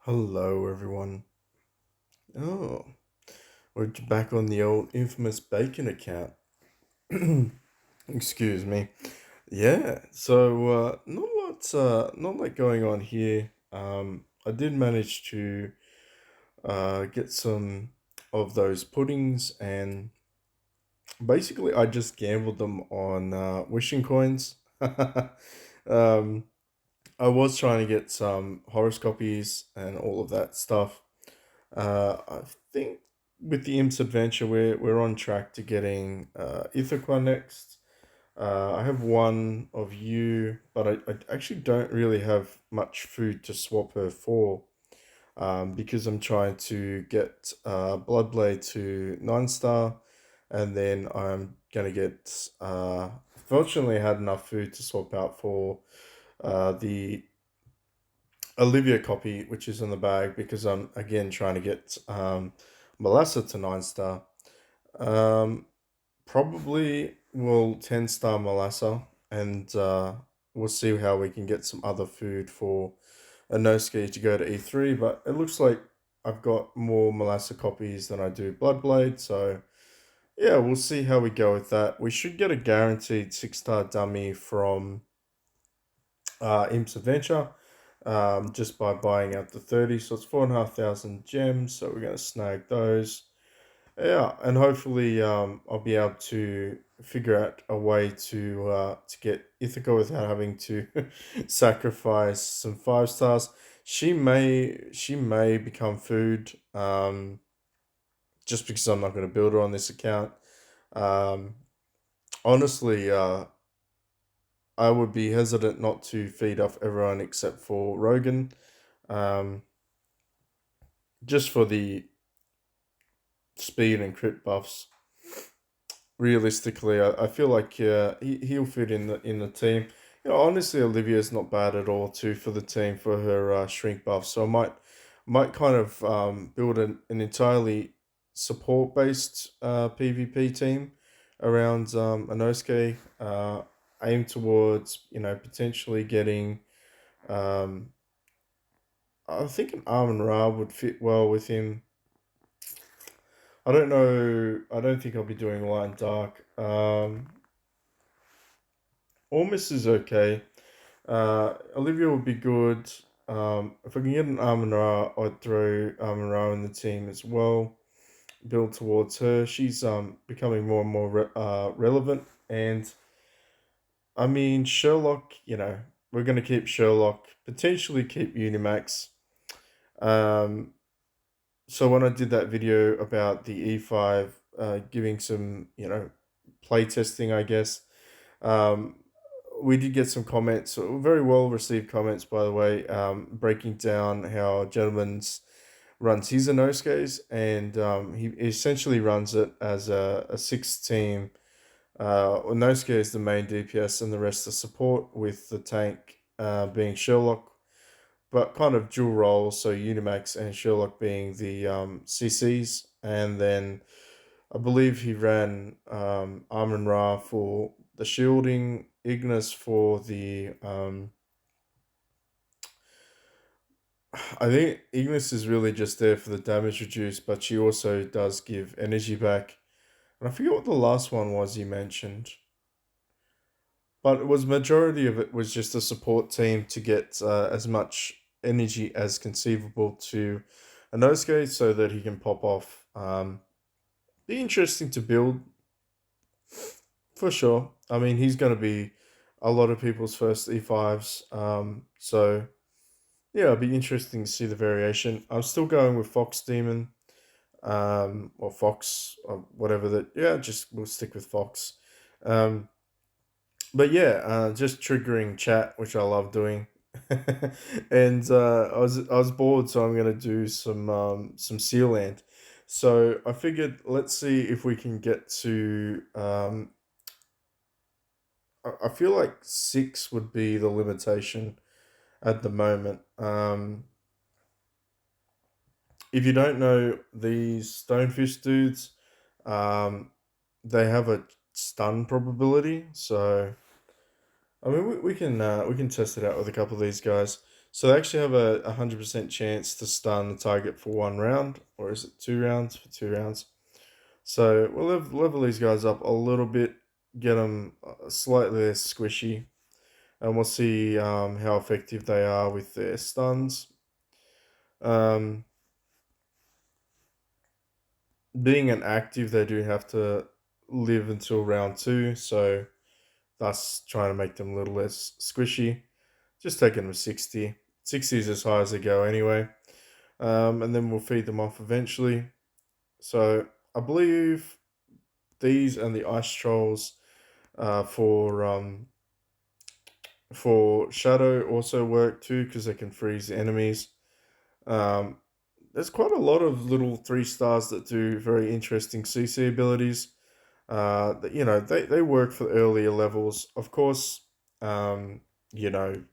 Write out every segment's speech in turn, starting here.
Hello, everyone. Oh, we're back on the old infamous bacon account. Excuse me. Yeah, so not like going on here. I did manage to get some of those puddings, and basically I just gambled them on wishing coins. um, I was trying to get some horoscopies and all of that stuff. I think with the Imps Adventure, we're on track to getting Ithaca next. I have one of you, but I actually don't really have much food to swap her for, because I'm trying to get Bloodblade to 9 star, and then I'm gonna get. Fortunately, I had enough food to swap out for the Olivia copy, which is in the bag, because I'm again trying to get Melissa to 9 star. Um, Probably will 10 star Melissa, and we'll see how we can get some other food for Inoske to go to E3. But it looks like I've got more Melissa copies than I do Bloodblade, so yeah, we'll see how we go with that. We should get a guaranteed 6 star dummy from Imps Adventure, just by buying out the 30. So it's 4,500 gems. So we're going to snag those. Yeah, and hopefully I'll be able to figure out a way to get Ithaca without having to sacrifice some 5 stars. She may become food, just because I'm not going to build her on this account. Um, Honestly, I would be hesitant not to feed off everyone except for Rogan, um, just for the speed and crit buffs. Realistically, I feel like he'll fit in the team. Honestly, Olivia's not bad at all too for the team for her shrink buff. So I might kind of build an entirely support based PvP team around Inosuke. Aim towards potentially getting. Um, I think an Armin Ra would fit well with him. I don't know. I don't think I'll be doing light and dark. Ormus is okay. Olivia would be good. If I can get an Armin Ra, I'd throw Armin Ra in the team as well. Build towards her. She's becoming more and more relevant. And I mean Sherlock. We're gonna keep Sherlock. Potentially keep Unimax. Um, so when I did that video about the E5, giving some play testing, I guess. Um, we did get some comments, very well received comments, by the way, breaking down how Gentleman's runs his Inosuke's, and he essentially runs it as a six team. Inosuke is the main DPS, and the rest are support, with the tank being Sherlock, but kind of dual roles, so Unimax and Sherlock being the CCs, and then I believe he ran Amon Ra for the shielding, Ignis for the. I think Ignis is really just there for the damage reduce, but she also does give energy back. And I forget what the last one was you mentioned, but it was majority of it was just a support team to get as much energy as conceivable to Inosuke so that he can pop off. Be interesting to build for sure. I mean, he's going to be a lot of people's first E5s. So, yeah, it'll be interesting to see the variation. I'm still going with Fox Demon, or Fox, or whatever that. Yeah, just we'll stick with Fox. Um, but yeah, just triggering chat, which I love doing. And I was bored, so I'm gonna do some Sealand. So I figured, let's see if we can get to I feel like six would be the limitation at the moment. If you don't know these stonefish dudes, um, they have a stun probability. So I mean, we can test it out with a couple of these guys. So they actually have a 100% chance to stun the target for 1 round, or is it 2 rounds? For 2 rounds. So we'll level these guys up a little bit, get them slightly less squishy, and we'll see how effective they are with their stuns. Um, Being an active, they do have to live until round 2, so thus trying to make them a little less squishy. Just taking them 60. 60 is as high as they go anyway. And then we'll feed them off eventually. So I believe these and the ice trolls for shadow also work too because they can freeze enemies. Um, there's quite a lot of little 3 stars that do very interesting CC abilities. They work for earlier levels. Of course, um, you know,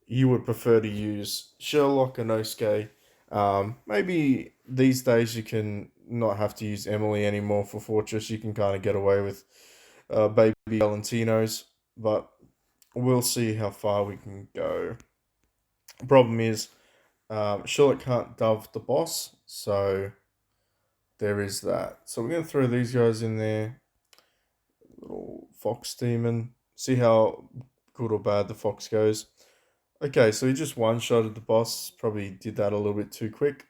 you would prefer to use Sherlock and Inoske. Maybe these days you can not have to use Emily anymore for Fortress. You can kind of get away with baby Valentinos, but we'll see how far we can go. Problem is, Sherlock can't dove the boss, so there is that. So we're going to throw these guys in there. Little fox demon. See how good or bad the fox goes. Okay, so he just one-shotted the boss. Probably did that a little bit too quick.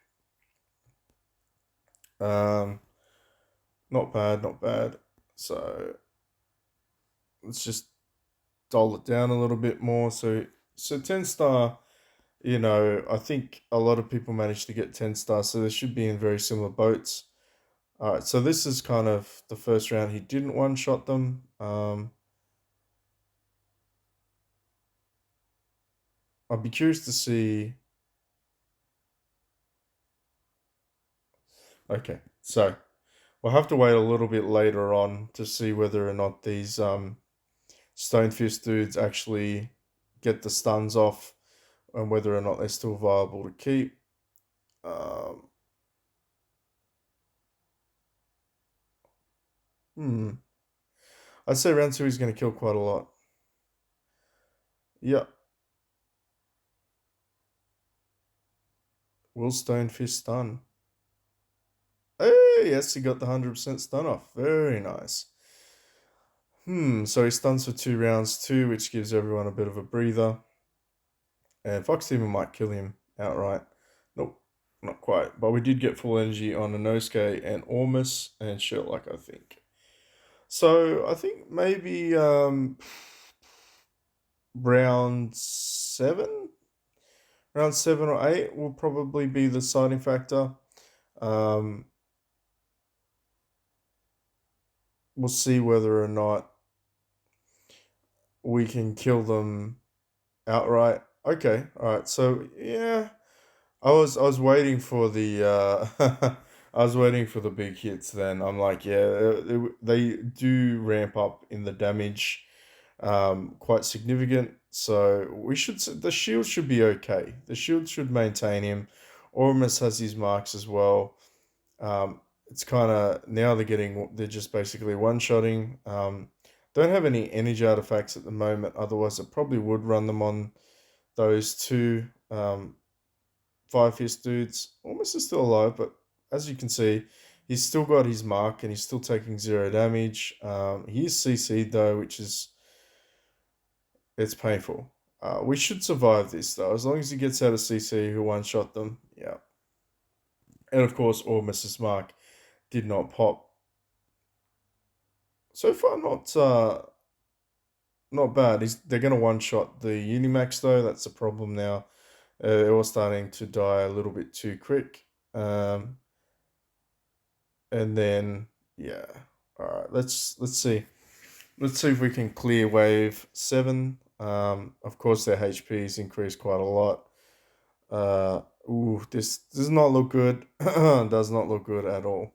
Um, Not bad, not bad. So let's just dull it down a little bit more. So 10 star, I think a lot of people managed to get 10 star, so they should be in very similar boats. All right, so this is kind of the first round he didn't one-shot them. I'd be curious to see. Okay, so we'll have to wait a little bit later on to see whether or not these Stonefist dudes actually get the stuns off and whether or not they're still viable to keep. Um, hmm. I'd say round 2 is going to kill quite a lot. Yep. Will Stonefist stun? Hey, yes, he got the 100% stun off. Very nice. So he stuns for 2 rounds too, which gives everyone a bit of a breather. And Fox Demon might kill him outright. Nope, not quite. But we did get full energy on Inoske and Ormus and Sherlock, I think. So I think maybe round 7? Round 7 or 8 will probably be the deciding factor. Um, we'll see whether or not we can kill them outright. Okay, all right. So yeah, I was waiting for the I was waiting for the big hits. Then I'm like, yeah, they do ramp up in the damage, quite significant. So the shield should be okay. The shield should maintain him. Ormus has his marks as well. It's kind of now they're just basically one shotting. Don't have any energy artifacts at the moment. Otherwise, I probably would run them on those two. Five Fist dudes. Almost is still alive, but as you can see, he's still got his mark and he's still taking 0 damage. He is CC'd though, which is it's painful. We should survive this though, as long as he gets out of CC who one shot them. Yeah, and of course, Ormus's mark did not pop. So far, not bad. They're gonna one shot the Unimax though. That's a problem now. They're all starting to die a little bit too quick. Um, and then yeah, all right. Let's see. Let's see if we can clear wave 7. Of course their HP's increased quite a lot. This does not look good. Does not look good at all.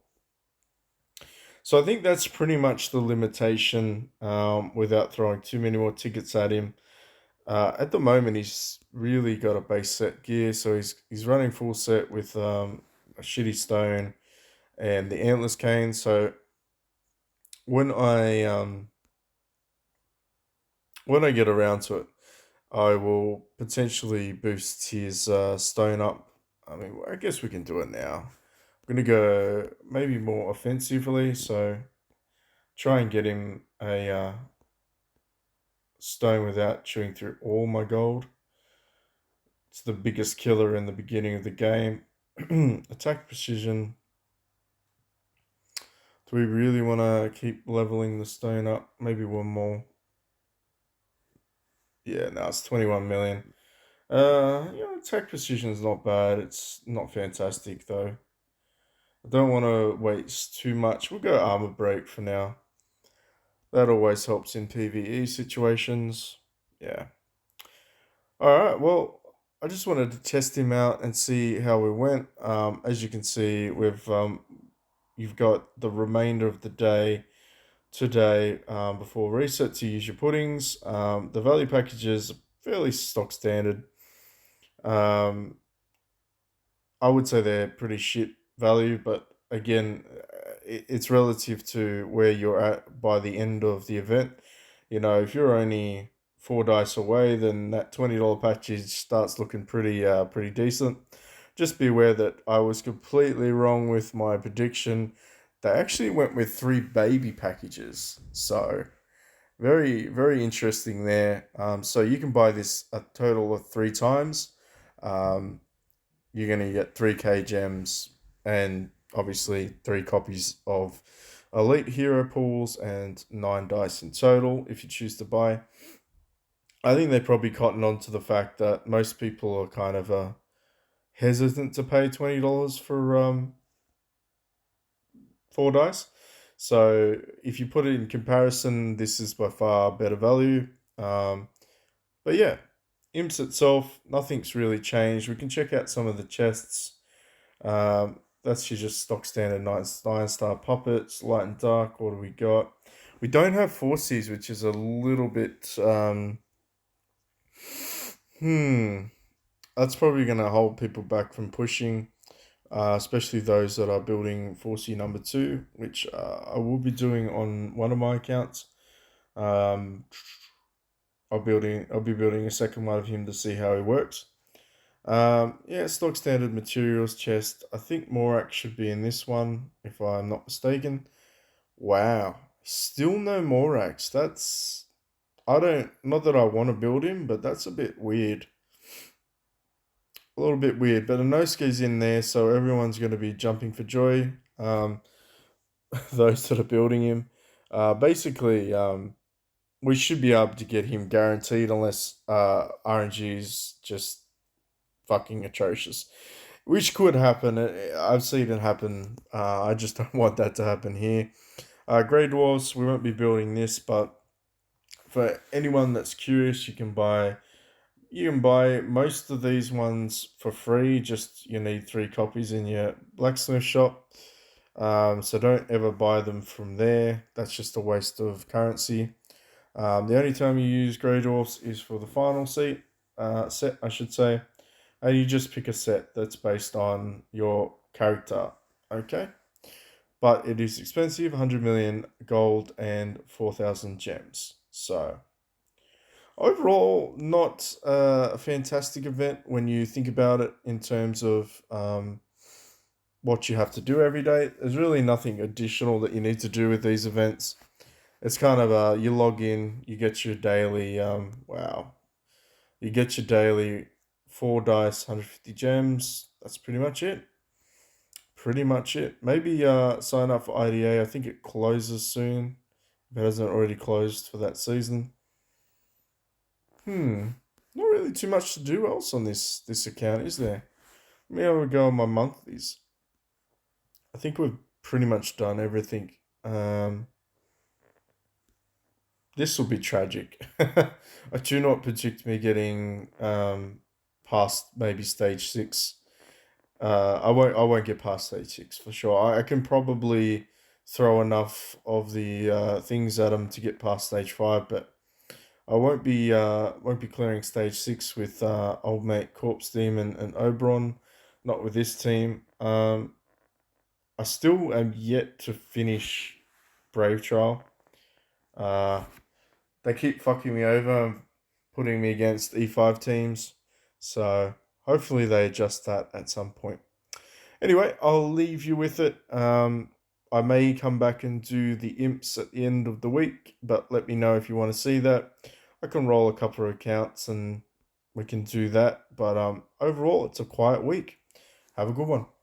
So I think that's pretty much the limitation. Without throwing too many more tickets at him. At the moment, he's really got a base set gear, so he's running full set with a shitty stone and the antlers cane. So when I um, when I get around to it, I will potentially boost his stone up. I mean, I guess we can do it now. I'm gonna go maybe more offensively, so try and get him a stone without chewing through all my gold. It's the biggest killer in the beginning of the game. Attack precision. Do we really want to keep leveling the stone up? Maybe one more. Yeah, no, it's 21 million. Attack precision is not bad. It's not fantastic though. I don't want to waste too much. We'll go armor break for now. That always helps in PvE situations. Yeah. All right. Well, I just wanted to test him out and see how we went. As you can see, you've got the remainder of the day today before reset to use your puddings. The value packages are fairly stock standard. Um, I would say they're pretty shit value, but again, it's relative to where you're at by the end of the event. You know, if you're only 4 dice away, then that $20 package starts looking pretty decent. Just be aware that I was completely wrong with my prediction. They actually went with 3 baby packages, so very interesting there. So you can buy this a total of 3 times. Um, you're going to get 3k gems and obviously 3 copies of elite hero pools and 9 dice in total if you choose to buy. I think they probably cotton on to the fact that most people are kind of hesitant to pay $20 for 4 dice. So if you put it in comparison, this is by far better value. Um, but yeah, imps itself, nothing's really changed. We can check out some of the chests. That's your just stock standard nine star puppets, light and dark. What do we got? We don't have forces, which is a little bit hmm. That's probably gonna hold people back from pushing, especially those that are building 4C number 2, which I will be doing on one of my accounts. Um, I'll be building a second one of him to see how he works. Yeah, stock standard materials chest. I think Morak should be in this one, if I'm not mistaken. Wow, still no Morax. That's I don't not that I want to build him, but that's a bit weird. A little bit weird. But Inosuke's in there, so everyone's going to be jumping for joy. Those that are building him. Basically, we should be able to get him guaranteed unless RNG is just fucking atrocious. Which could happen. I've seen it happen. I just don't want that to happen here. Grey Dwarfs, we won't be building this, but for anyone that's curious, you can buy most of these ones for free. Just you need 3 copies in your blacksmith shop. So don't ever buy them from there. That's just a waste of currency. The only time you use Grey Dwarfs is for the final set, I should say. And you just pick a set that's based on your character. Okay? But it is expensive, 100 million gold and 4,000 gems. So, overall, not a fantastic event when you think about it in terms of what you have to do every day. There's really nothing additional that you need to do with these events. It's kind of you log in, you get your daily, you get your daily 4 dice, 150 gems. That's pretty much it. Pretty much it. Maybe sign up for IDA. I think it closes soon. If it hasn't already closed for that season. Not really too much to do else on this account, is there? Let me have a go on my monthlies. I think we've pretty much done everything. This will be tragic. I do not predict me getting past maybe stage 6. I won't get past stage 6 for sure. I can probably throw enough of the things at them to get past stage 5, but I won't be clearing stage 6 with old mate Corpse Demon and Oberon. Not with this team. I still am yet to finish Brave Trial. Uh, they keep fucking me over. putting me against E5 teams. So hopefully they adjust that at some point. Anyway, I'll leave you with it. I may come back and do the imps at the end of the week, but let me know if you want to see that. I can roll a couple of accounts and we can do that. But overall, it's a quiet week. Have a good one.